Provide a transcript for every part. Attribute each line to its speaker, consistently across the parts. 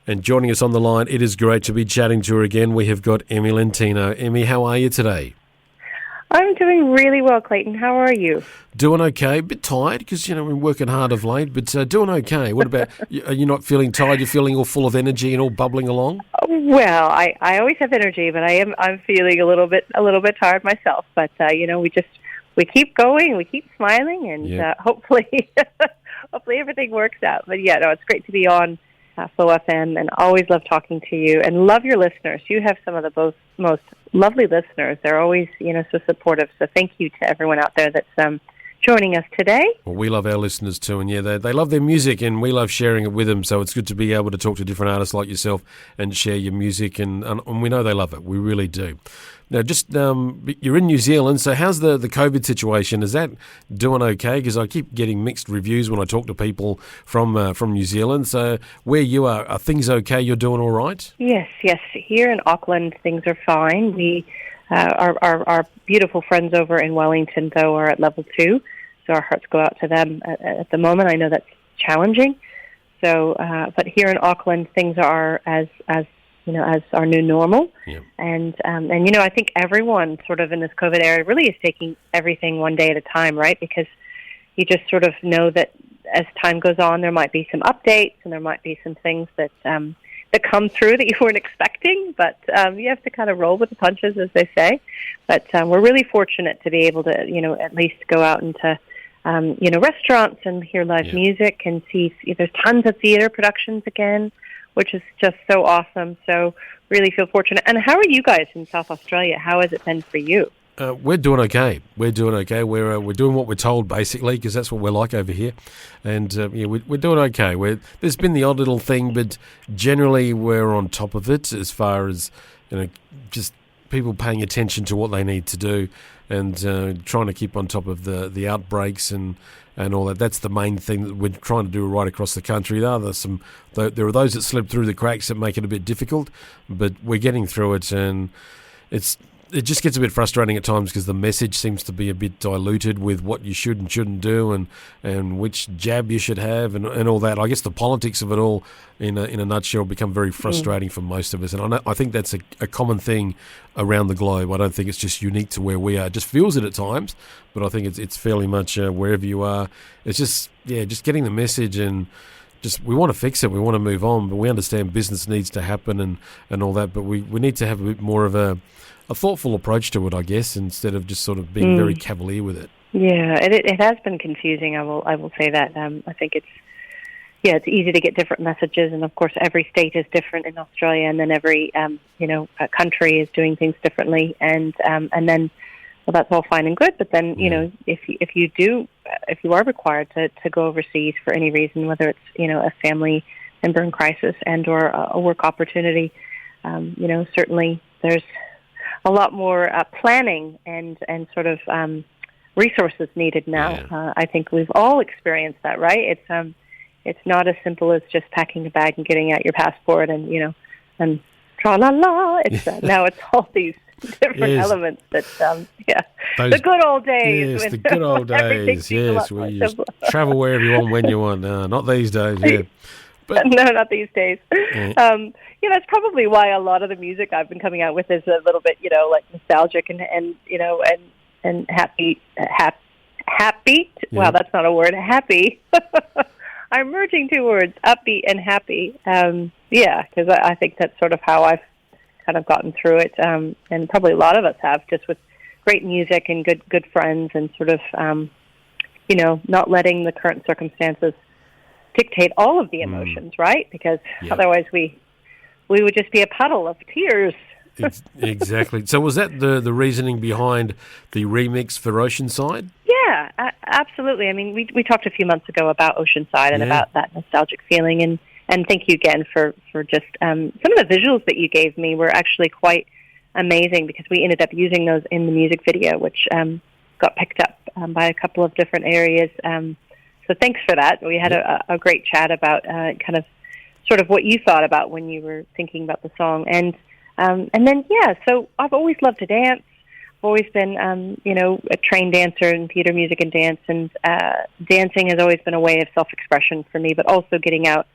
Speaker 1: And joining us on the line, it is great to be chatting to her again. We have got Emmy Lentino. Emmy, how are you today?
Speaker 2: I'm doing really well, Clayton. How are you?
Speaker 1: Doing okay. A bit tired because, we're working hard of late, but doing okay. What about, are you not feeling tired? You're feeling all full of energy and all bubbling along?
Speaker 2: Well, I always have energy, but I'm feeling a little bit tired myself. But we keep going, we keep smiling, and hopefully everything works out. But yeah, no, it's great to be on Flow FM, and always love talking to you, and love your listeners. You have some of the most lovely listeners. They're always so supportive. So thank you to everyone out there that's joining us today.
Speaker 1: Well, we love our listeners too, and they love their music, and we love sharing it with them. So it's good to be able to talk to different artists like yourself and share your music, and we know they love it. We really do. Now, just you're in New Zealand, so how's the COVID situation? Is that doing okay? Because I keep getting mixed reviews when I talk to people from New Zealand. So where you are things okay? You're doing all right?
Speaker 2: Yes. Here in Auckland, things are fine. We our beautiful friends over in Wellington, though, are at level 2. So our hearts go out to them at the moment. I know that's challenging. So, but here in Auckland, things are as our new normal.
Speaker 1: Yeah.
Speaker 2: And I think everyone sort of in this COVID era really is taking everything one day at a time, right? Because you just sort of know that as time goes on, there might be some updates and there might be some things that come through that you weren't expecting, but you have to kind of roll with the punches, as they say. But we're really fortunate to be able to, at least go out into, restaurants and hear live music and see there's tons of theater productions again, which is just so awesome. So really feel fortunate. And how are you guys in South Australia? How has it been for you?
Speaker 1: We're doing okay. We're doing okay. We're doing what we're told, basically, because that's what we're like over here. And we're doing okay. There's been the odd little thing, but generally we're on top of it as far as just people paying attention to what they need to do and trying to keep on top of the outbreaks and all that. That's the main thing that we're trying to do right across the country. There are those that slip through the cracks that make it a bit difficult, but we're getting through it, and it just gets a bit frustrating at times because the message seems to be a bit diluted with what you should and shouldn't do and which jab you should have and all that. I guess the politics of it all in a nutshell become very frustrating for most of us. And I think that's a common thing around the globe. I don't think it's just unique to where we are. It just feels it at times, but I think it's fairly much wherever you are. It's just getting the message and we want to fix it. We want to move on, but we understand business needs to happen and all that. But we need to have a bit more of a thoughtful approach to it, I guess, instead of just sort of being very cavalier with it.
Speaker 2: Yeah, it has been confusing. I will say that. I think it's easy to get different messages, and of course, every state is different in Australia, and then every country is doing things differently, and then that's all fine and good. But then if you are required to go overseas for any reason, whether it's a family member in crisis and or a work opportunity, certainly there's a lot more planning and sort of resources needed now.
Speaker 1: Yeah.
Speaker 2: I think we've all experienced that, right? It's not as simple as just packing a bag and getting out your passport and and tra la la. It's now it's all these different elements that the good old days.
Speaker 1: Yes, the good old days. Yes, where you just travel wherever you want when you want. Not these days. Yeah.
Speaker 2: But, no, not these days.
Speaker 1: Yeah.
Speaker 2: That's probably why a lot of the music I've been coming out with is a little bit, like nostalgic and happy. Happy.
Speaker 1: Yeah.
Speaker 2: Wow, that's not a word. Happy. I'm merging two words, upbeat and happy. Because I think that's sort of how I've kind of gotten through it, and probably a lot of us have, just with great music and good friends, and sort of, not letting the current circumstances dictate all of the emotions, right? Because otherwise we would just be a puddle of tears.
Speaker 1: Exactly. So was that the reasoning behind the remix for Oceanside?
Speaker 2: Yeah, absolutely. I mean, we talked a few months ago about Oceanside and about that nostalgic feeling, and thank you again for just some of the visuals that you gave me were actually quite amazing, because we ended up using those in the music video, which got picked up by a couple of different areas. So thanks for that. We had a great chat about kind of sort of what you thought about when you were thinking about the song. And then, so I've always loved to dance. I've always been, a trained dancer in theater, music, and dance. And dancing has always been a way of self-expression for me, but also getting out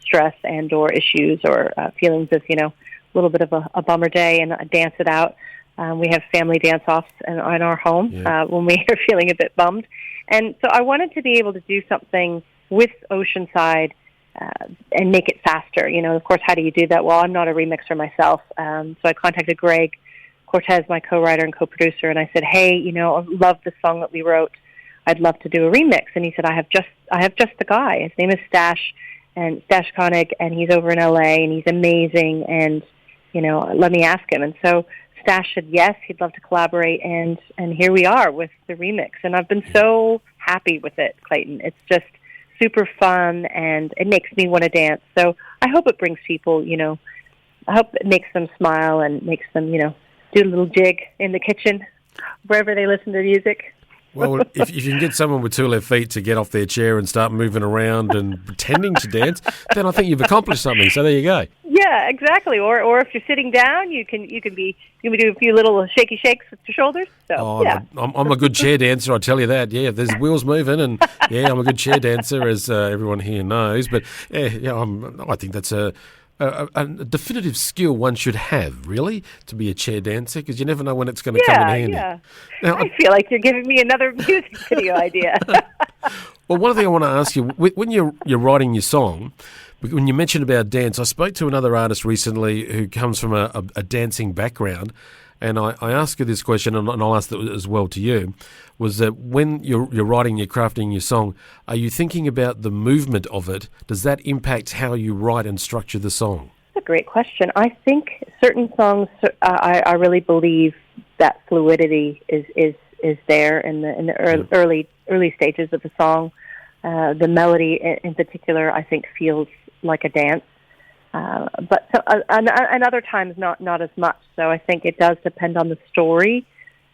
Speaker 2: stress and or issues or feelings of, a little bit of a bummer day and dance it out. We have family dance-offs in our home when we are feeling a bit bummed. And so I wanted to be able to do something with Oceanside and make it faster. Of course, how do you do that? Well, I'm not a remixer myself. So I contacted Greg Cortez, my co-writer and co-producer, and I said, hey, I love the song that we wrote. I'd love to do a remix. And he said, I have just the guy. His name is Stash Koenig, and he's over in LA, and he's amazing, and, let me ask him. And so Stash said yes, he'd love to collaborate, and here we are with the remix. And I've been so happy with it, Clayton. It's just super fun, and it makes me want to dance. So I hope it brings people, I hope it makes them smile and makes them, do a little jig in the kitchen, wherever they listen to music.
Speaker 1: Well, if you can get someone with two left feet to get off their chair and start moving around and pretending to dance, then I think you've accomplished something. So there you go.
Speaker 2: Yeah, exactly. Or if you're sitting down, you can do a few little shaky shakes with your shoulders. So yeah,
Speaker 1: I'm a good chair dancer. I tell you that. Yeah, there's wheels moving, and I'm a good chair dancer, as everyone here knows. But I think that's a definitive skill one should have, really, to be a chair dancer, because you never know when it's going to come in handy.
Speaker 2: Yeah.
Speaker 1: Now,
Speaker 2: I feel like you're giving me another music video idea.
Speaker 1: Well, one thing I want to ask you, when you're writing your song, when you mentioned about dance, I spoke to another artist recently who comes from a dancing background, and I asked her this question, and I'll ask it as well to you, was that when you're writing, you're crafting your song, are you thinking about the movement of it? Does that impact how you write and structure the song?
Speaker 2: That's a great question. I think certain songs, I really believe that fluidity is there in the early stages of the song. The melody in particular, I think, feels like a dance. But and other times not as much. So I think it does depend on the story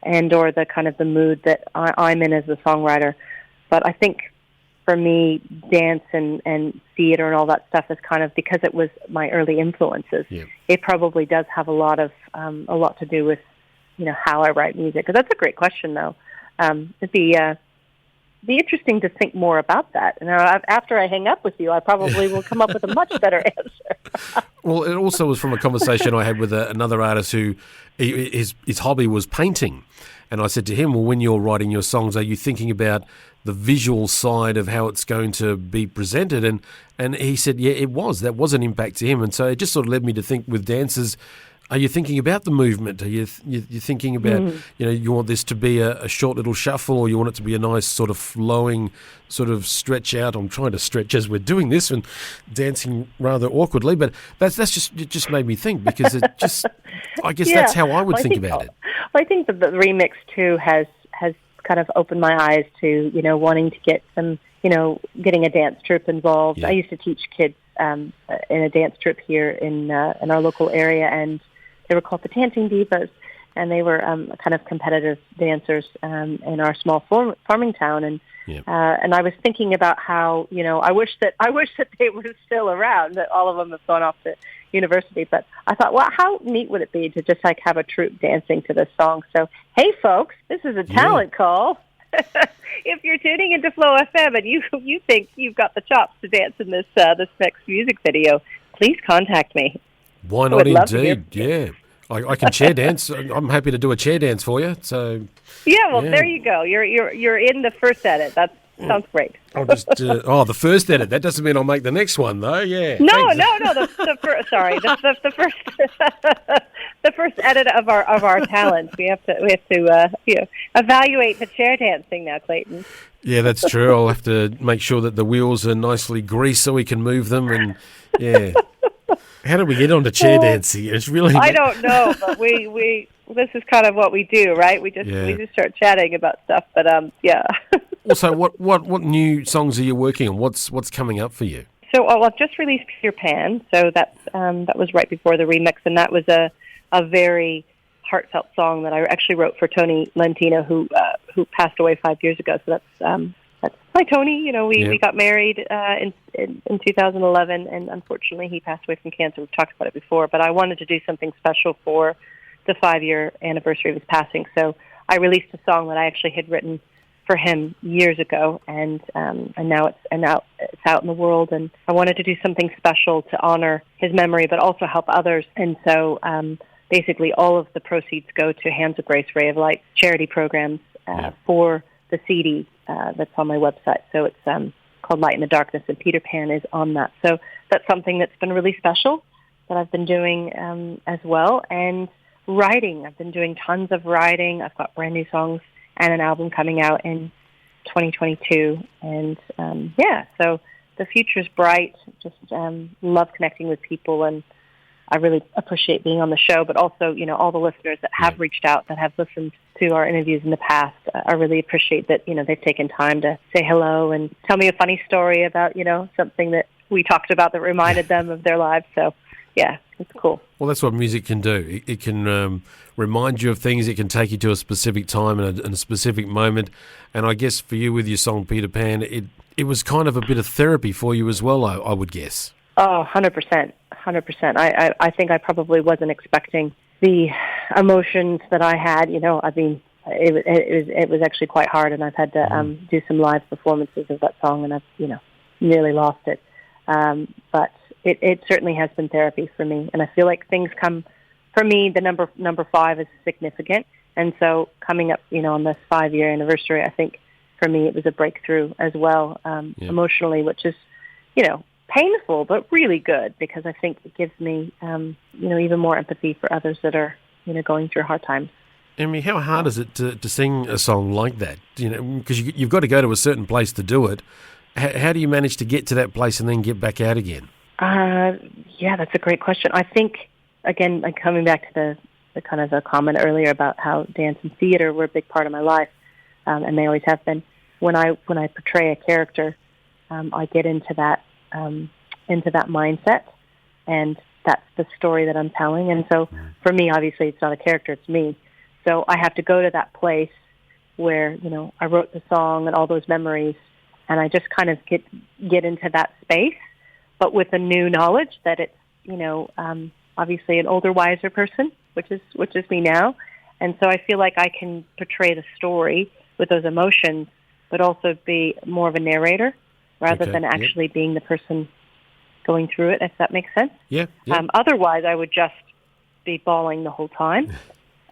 Speaker 2: and or the kind of the mood that I'm in as a songwriter. But I think for me, dance and theater and all that stuff is kind of, because it was my early influences. Yeah. It probably does have a lot to do with how I write music. Because that's a great question, though. It'd be interesting to think more about that. And after I hang up with you, I probably will come up with a much better answer.
Speaker 1: Well, it also was from a conversation I had with another artist who his hobby was painting. And I said to him, well, when you're writing your songs, are you thinking about the visual side of how it's going to be presented? And he said, yeah, it was. That was an impact to him. And so it just sort of led me to think with dances, are you thinking about the movement? Are you thinking about, you want this to be a short little shuffle, or you want it to be a nice sort of flowing sort of stretch out? I'm trying to stretch as we're doing this and dancing rather awkwardly, but it just made me think, because it just, I guess that's how I would think about it.
Speaker 2: Well, I think that the remix too has kind of opened my eyes to, wanting to get some, getting a dance troupe involved. Yeah. I used to teach kids in a dance troupe here in our local area, and they were called the Dancing Divas, and they were kind of competitive dancers in our small farming town. And and I was thinking about how, I wish that they were still around, that all of them have gone off to university. But I thought, well, how neat would it be to just like have a troupe dancing to this song? So, hey, folks, this is a talent call. If you're tuning into Flow FM and you think you've got the chops to dance in this next music video, please contact me.
Speaker 1: Why not, indeed? Yeah. I can chair dance. I'm happy to do a chair dance for you. So
Speaker 2: there you go. You're in the first edit. That sounds great.
Speaker 1: I'll just the first edit. That doesn't mean I'll make the next one, though. Yeah.
Speaker 2: No. The first. Sorry, the first. The first edit of our talents. We have to evaluate the chair dancing now, Clayton.
Speaker 1: Yeah, that's true. I'll have to make sure that the wheels are nicely greased so we can move them. And how did we get onto chair dancing? It's really,
Speaker 2: I don't know, but we this is kind of what we do, right? We just start chatting about stuff. But
Speaker 1: Also, what new songs are you working on? What's coming up for you?
Speaker 2: So I've just released Peter Pan. So that was right before the remix, and that was a very heartfelt song that I actually wrote for Tony Lentino, who passed away 5 years ago. So that's hi, Tony. We got married in 2011, and unfortunately he passed away from cancer. We've talked about it before, but I wanted to do something special for the 5-year anniversary of his passing. So I released a song that I actually had written for him years ago, and now it's out in the world, and I wanted to do something special to honor his memory, but also help others. And so basically, all of the proceeds go to Hands of Grace, Ray of Light charity programs for the CD that's on my website. So it's called Light in the Darkness, and Peter Pan is on that. So that's something that's been really special that I've been doing as well. And writing, I've been doing tons of writing. I've got brand new songs and an album coming out in 2022. And so the future's bright. Just love connecting with people, and I really appreciate being on the show, but also, all the listeners that have reached out, that have listened to our interviews in the past. I really appreciate that, they've taken time to say hello and tell me a funny story about, something that we talked about that reminded them of their lives. So, yeah, it's cool.
Speaker 1: Well, that's what music can do. It can remind you of things. It can take you to a specific time and a specific moment. And I guess for you with your song Peter Pan, it was kind of a bit of therapy for you as well, I would guess.
Speaker 2: Oh, 100%. 100%. I think I probably wasn't expecting the emotions that I had. It was actually quite hard, and I've had to do some live performances of that song, and I've nearly lost it. But it certainly has been therapy for me, and I feel like things come for me. The number 5 is significant, and so coming up, on this 5-year anniversary, I think for me it was a breakthrough as well, emotionally, which is painful, but really good, because I think it gives me, even more empathy for others that are, going through hard times.
Speaker 1: Emmy, how hard is it to sing a song like that? Because you've got to go to a certain place to do it. How do you manage to get to that place and then get back out again?
Speaker 2: That's a great question. I think, again, like coming back to the kind of the comment earlier about how dance and theater were a big part of my life, and they always have been. When I portray a character, I get into that mindset, and that's the story that I'm telling. And so for me, obviously, it's not a character, it's me. So I have to go to that place where, I wrote the song and all those memories, and I just kind of get into that space, but with a new knowledge that it's, obviously an older, wiser person, which is me now. And so I feel like I can portray the story with those emotions, but also be more of a narrator rather than actually being the person going through it, if that makes sense.
Speaker 1: Yeah.
Speaker 2: Otherwise, I would just be bawling the whole time.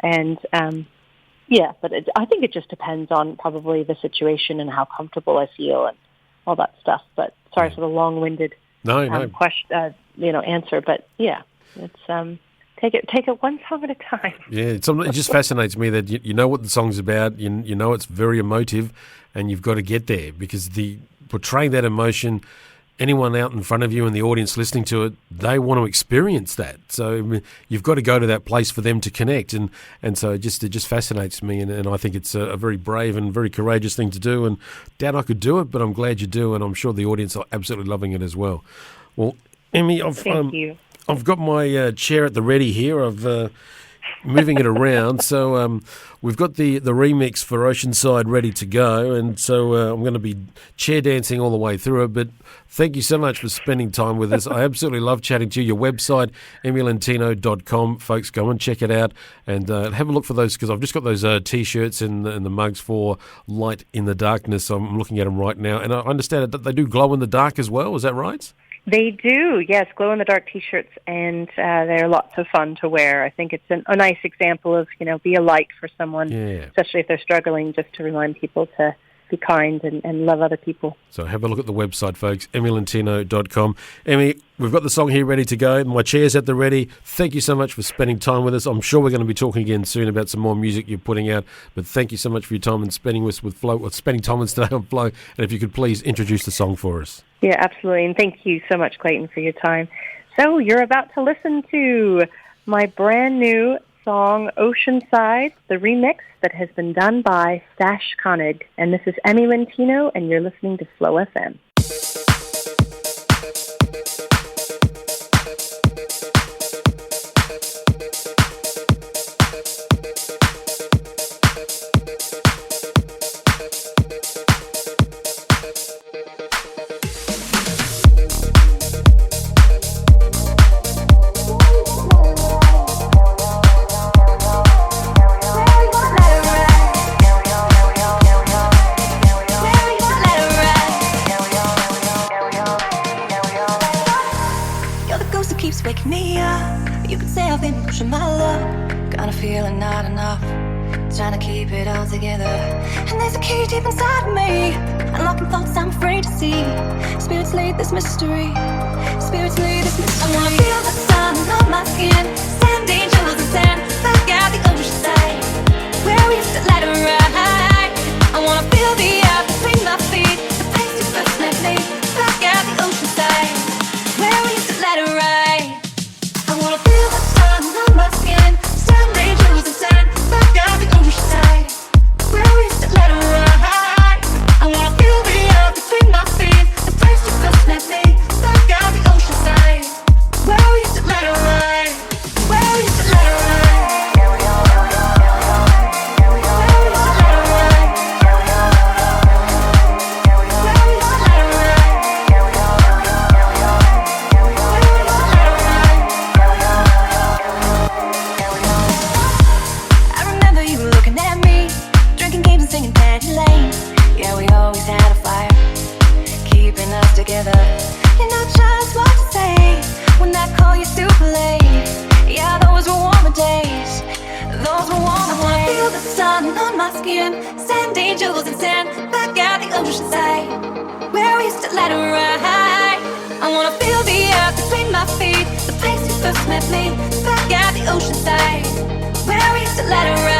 Speaker 2: And, but I think it just depends on probably the situation and how comfortable I feel and all that stuff. But sorry for the long-winded question, answer. But, it's take it one song at a time. Yeah,
Speaker 1: it just fascinates me that you know what the song's about, you know it's very emotive, and you've got to get there, because portraying that emotion, anyone out in front of you and the audience listening to it, they want to experience that. So you've got to go to that place for them to connect. And so it just fascinates me. And I think it's a very brave and very courageous thing to do. And doubt I could do it, but I'm glad you do. And I'm sure the audience are absolutely loving it as well. Well, Emmy,
Speaker 2: Thank you.
Speaker 1: I've got my chair at the ready here. I've moving it around. So we've got the remix for Oceanside ready to go, and so I'm going to be chair dancing all the way through it. But thank you so much for spending time with us. I absolutely love chatting to you. Your website, emilentino.com. Folks, go and check it out and have a look for those, because I've just got those T-shirts and the mugs for Light in the Darkness. I'm looking at them right now, and I understand that they do glow in the dark as well. Is that right?
Speaker 2: They do, yes, glow-in-the-dark T-shirts, and they're lots of fun to wear. I think it's a nice example of, be a light for someone, especially if they're struggling, just to remind people to be kind and love other people. So
Speaker 1: have a look at the website, folks, emilentino.com. Emmy, we've got the song here ready to go. My chair's at the ready. Thank you so much for spending time with us. I'm sure we're going to be talking again soon about some more music you're putting out, but thank you so much for your time and spending time with us today on Flow. And if you could please introduce the song for us.
Speaker 2: Yeah, absolutely. And thank you so much, Clayton, for your time. So you're about to listen to my brand new song, Oceanside, the remix that has been done by Stash Koenig. And this is Emmy Lentino, and you're listening to Flow FM.
Speaker 3: keeps waking me up. You could say I've been pushing my luck, kinda feeling not enough, trying to keep it all together. And there's a key deep inside of me, unlocking thoughts I'm afraid to see. Spirits lead this mystery, spirits lead this mystery. I wanna feel the sun on my skin, sand angels and sand back at the ocean side, where we used to let it ride. I wanna feel the air between my feet, the place you first met me, back at the ocean side, where we used to let it ride. I wanna feel the sun on my skin, sand angels and sand back at the ocean side, where we used to let it ride. I wanna feel the air between my feet, the place you first met me, back at the ocean side, where we used to let it ride, where we used to let it ride. Together, you know just what to say when I call you super late. Yeah, those were warmer days. Those were warmer days. I wanna feel the sun on my skin, sand angels and sand back at the ocean side, where we used to let it ride. I wanna feel the air between my feet, the place you first met me, back at the ocean side, where we used to let it ride.